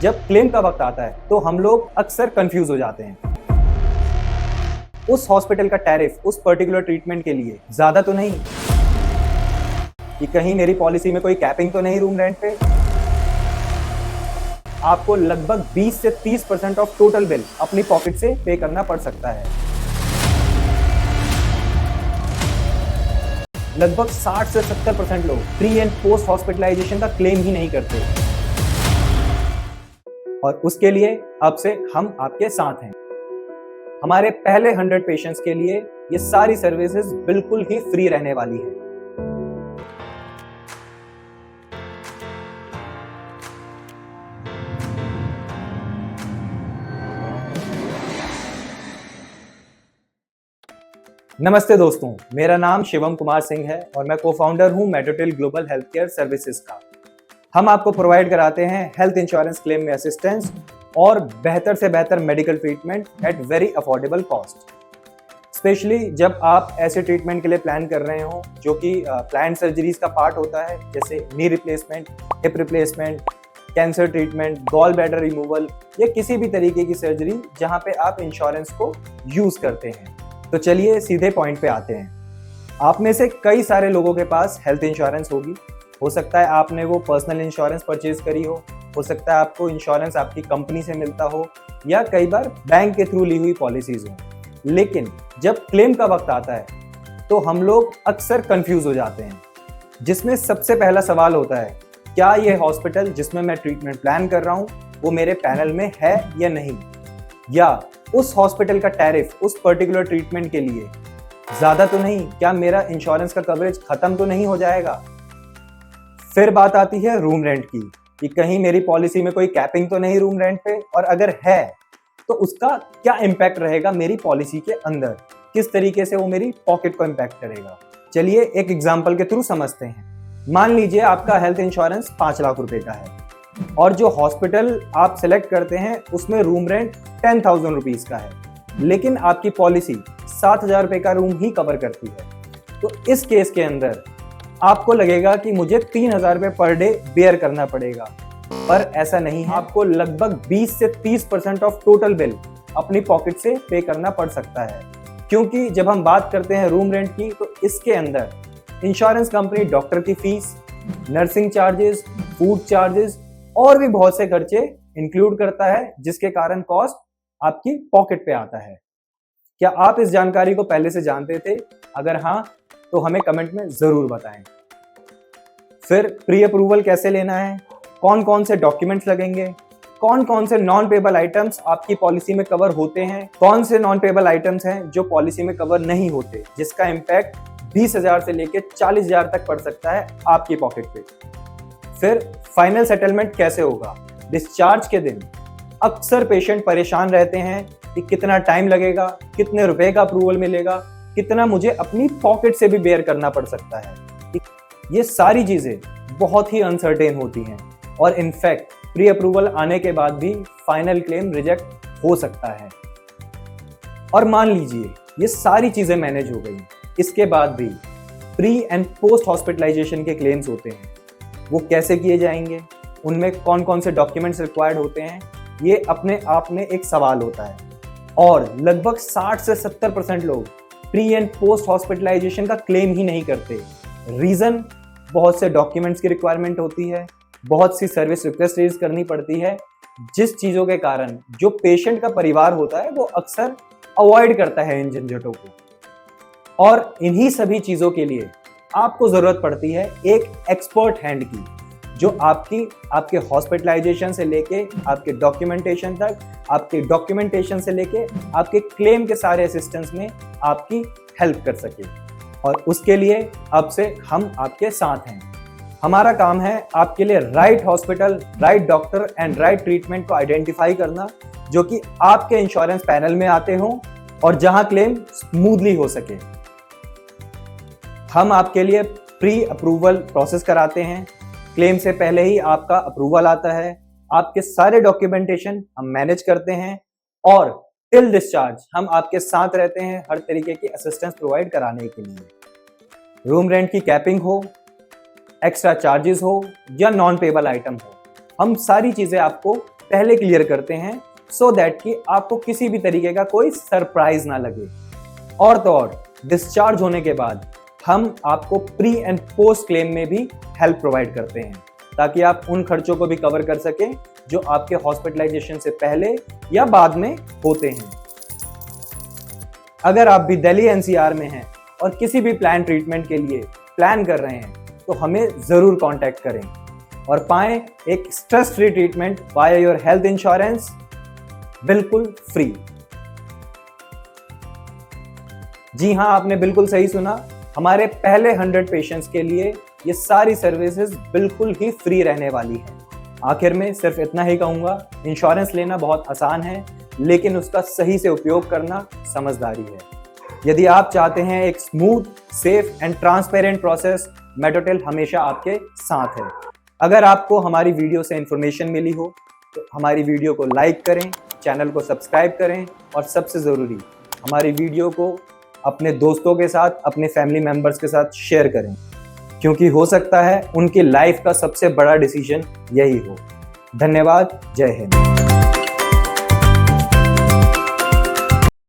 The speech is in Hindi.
जब क्लेम का वक्त आता है तो हम लोग अक्सर कंफ्यूज हो जाते हैं। उस हॉस्पिटल का टैरिफ उस पर्टिकुलर ट्रीटमेंट के लिए ज्यादा तो नहीं, कि कहीं मेरी पॉलिसी में कोई कैपिंग तो नहीं रूम रेंट पे। आपको लगभग 20 से 30% ऑफ टोटल बिल अपनी पॉकेट से पे करना पड़ सकता है। लगभग 60 से 70% लोग प्री एंड पोस्ट हॉस्पिटलाइजेशन का क्लेम ही नहीं करते, और उसके लिए अब से हम आपके साथ हैं। हमारे पहले 100 पेशेंट्स के लिए ये सारी सर्विसेज बिल्कुल ही फ्री रहने वाली है। नमस्ते दोस्तों, मेरा नाम शिवम कुमार सिंह है और मैं को-फाउंडर हूं मेट्रोटेल ग्लोबल हेल्थ केयर सर्विसेज का। हम आपको प्रोवाइड कराते हैं हेल्थ इंश्योरेंस क्लेम में असिस्टेंस और बेहतर से बेहतर medical treatment at very affordable cost. Specially जब आप ऐसे ट्रीटमेंट के लिए प्लान कर रहे हो जो कि प्लान सर्जरीज का पार्ट होता है, जैसे knee replacement, hip replacement, cancer treatment, gall bladder removal या किसी भी तरीके की सर्जरी जहां पे आप इंश्योरेंस को यूज करते हैं। तो चलिए सीधे पॉइंट पे आते हैं। आप में से कई सारे लोगों के पास हेल्थ इंश्योरेंस होगी। हो सकता है आपने वो पर्सनल इंश्योरेंस परचेज करी हो सकता है आपको इंश्योरेंस आपकी कंपनी से मिलता हो या कई बार बैंक के थ्रू ली हुई पॉलिसीज हो। लेकिन जब क्लेम का वक्त आता है तो हम लोग अक्सर कंफ्यूज हो जाते हैं, जिसमें सबसे पहला सवाल होता है, क्या ये हॉस्पिटल जिसमें मैं ट्रीटमेंट प्लान कर रहा हूँ वो मेरे पैनल में है या नहीं, या उस हॉस्पिटल का टैरिफ उस पर्टिकुलर ट्रीटमेंट के लिए ज्यादा तो नहीं, क्या मेरा इंश्योरेंस का कवरेज खत्म तो नहीं हो जाएगा। फिर बात आती है रूम रेंट की, कि कहीं मेरी पॉलिसी में कोई कैपिंग तो नहीं रूम रेंट पे, और अगर है तो उसका क्या इम्पैक्ट रहेगा मेरी पॉलिसी के अंदर, किस तरीके से वो मेरी पॉकेट को इम्पैक्ट करेगा। चलिए एक एग्जांपल के थ्रू समझते हैं। मान लीजिए आपका हेल्थ इंश्योरेंस 5 लाख रुपए का है और जो हॉस्पिटल आप सिलेक्ट करते हैं उसमें रूम रेंट 10,000 रुपीज का है, लेकिन आपकी पॉलिसी 7,000 रुपए का रूम ही कवर करती है। तो इस केस के अंदर आपको लगेगा कि मुझे 3,000 रुपए पर डे बेयर करना पड़ेगा, पर ऐसा नहीं है। आपको लगभग 20 से 30% ऑफ टोटल बिल अपनी पॉकेट से पे करना पड़ सकता है, क्योंकि जब हम बात करते हैं रूम रेंट की तो इसके अंदर इंश्योरेंस कंपनी डॉक्टर की fees, nursing charges, food charges और भी बहुत से खर्चे इंक्लूड करता है, जिसके कारण कॉस्ट आपकी पॉकेट पे आता है। क्या आप इस जानकारी को पहले से जानते थे? अगर हाँ तो हमें कमेंट में जरूर बताएं। फिर प्री अप्रूवल कैसे लेना है, कौन कौन से डॉक्यूमेंट्स लगेंगे, कौन कौन से नॉन पेबल आइटम्स आपकी पॉलिसी में कवर होते हैं, कौन से नॉन पेबल आइटम्स हैं जो पॉलिसी में कवर नहीं होते, जिसका इम्पैक्ट 20,000 से लेकर 40,000 तक पड़ सकता है आपकी पॉकेट पे। फिर फाइनल सेटलमेंट कैसे होगा डिस्चार्ज के दिन। अक्सर पेशेंट परेशान रहते हैं कि कितना टाइम लगेगा, कितने रुपए का अप्रूवल मिलेगा, कितना मुझे अपनी पॉकेट से भी बेयर करना पड़ सकता है। ये सारी चीजें बहुत ही अनसर्टेन होती हैं और इनफैक्ट प्री अप्रूवल आने के बाद भी फाइनल क्लेम रिजेक्ट हो सकता है। और मान लीजिए ये सारी चीजें मैनेज हो गई, इसके बाद भी प्री एंड पोस्ट हॉस्पिटलाइजेशन के क्लेम्स होते हैं, वो कैसे किए जाएंगे, उनमें कौन कौन से डॉक्यूमेंट्स रिक्वायर्ड होते हैं, ये अपने आप में एक सवाल होता है। और लगभग 60 से 70% लोग प्री एंड पोस्ट हॉस्पिटलाइजेशन का क्लेम ही नहीं करते। रीजन, बहुत से डॉक्यूमेंट्स की रिक्वायरमेंट होती है, बहुत सी सर्विस रिक्वेस्ट रेज करनी पड़ती है, जिस चीजों के कारण जो पेशेंट का परिवार होता है वो अक्सर अवॉइड करता है इन झंझटों को। और इन्हीं सभी चीजों के लिए आपको जरूरत पड़ती है एक एक्सपर्ट हैंड की, जो आपके हॉस्पिटलाइजेशन से लेके आपके डॉक्यूमेंटेशन तक, आपके डॉक्यूमेंटेशन से लेके आपके क्लेम के सारे असिस्टेंस में आपकी हेल्प कर सके। और उसके लिए अब से हम आपके साथ हैं। हमारा काम है आपके लिए right hospital, right doctor and right treatment को आइडेंटिफाई करना, जो कि आपके इंश्योरेंस पैनल में आते हों और जहां क्लेम स्मूथली हो सके। हम आपके लिए प्री अप्रूवल प्रोसेस कराते हैं। क्लेम से पहले ही आपका अप्रूवल आता है, आपके सारे डॉक्यूमेंटेशन हम मैनेज करते हैं और टिल डिस्चार्ज हम आपके साथ रहते हैं हर तरीके की असिस्टेंस प्रोवाइड कराने के लिए। रूम रेंट की कैपिंग हो, एक्स्ट्रा चार्जेस हो या नॉन पेबल आइटम हो, हम सारी चीजें आपको पहले क्लियर करते हैं सो दैट कि आपको किसी भी तरीके का कोई सरप्राइज ना लगे। और तो और डिस्चार्ज होने के बाद हम आपको प्री एंड पोस्ट क्लेम में भी हेल्प प्रोवाइड करते हैं, ताकि आप उन खर्चों को भी कवर कर सकें जो आपके हॉस्पिटलाइजेशन से पहले या बाद में होते हैं। अगर आप भी दिल्ली एनसीआर में हैं और किसी भी प्लान ट्रीटमेंट के लिए प्लान कर रहे हैं तो हमें जरूर कांटेक्ट करें और पाएं एक stress free treatment via your health insurance, बिल्कुल फ्री। जी हां, आपने बिल्कुल सही सुना, हमारे पहले 100 पेशेंट्स के लिए ये सारी सर्विसेज बिल्कुल ही फ्री रहने वाली है। आखिर में सिर्फ इतना ही कहूंगा, इंश्योरेंस लेना बहुत आसान है, लेकिन उसका सही से उपयोग करना समझदारी है। यदि आप चाहते हैं एक smooth, safe and transparent process, Medotel हमेशा आपके साथ है। अगर आपको हमारी वीडियो से इंफॉर्मेशन मिली हो तो हमारी वीडियो को लाइक करें, चैनल को सब्सक्राइब करें और सबसे ज़रूरी, हमारी वीडियो को अपने दोस्तों के साथ, अपने फैमिली मेंबर्स के साथ शेयर करें, क्योंकि हो सकता है उनकी लाइफ का सबसे बड़ा डिसीजन यही हो। धन्यवाद। जय हिंद।